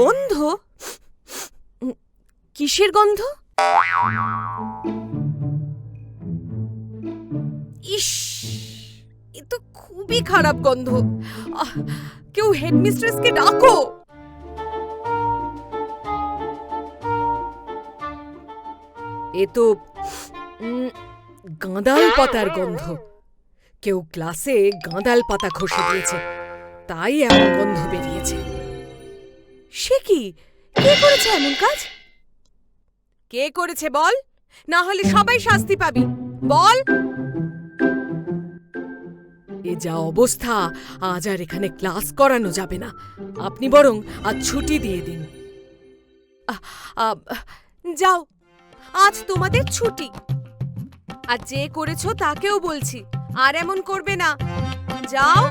গন্ধ? কিসের গন্ধ? ইস, এ তো খুবই খারাপ গন্ধ। কেউ হেডমিস্ট্রেসকে ডাকো। এ তো গাঁদাল পাতার গন্ধ। কেউ ক্লাসে গাঁদাল পাতা ঘষে দিয়েছে, তাই এমন গন্ধ বেরিয়েছে। সে কি? কে করেছে এমন কাজ? কে করেছে বল, না হলে সবাই শাস্তি পাবি। বল। এ যা অবস্থা, আজ আর এখানে ক্লাস করানো যাবে না। আপনি বরং আজ ছুটি দিয়ে দিন। যাও, আজ তোমাদের ছুটি। আর যে করেছো তাকেও বলছি, আর এমন করবে না। যাও।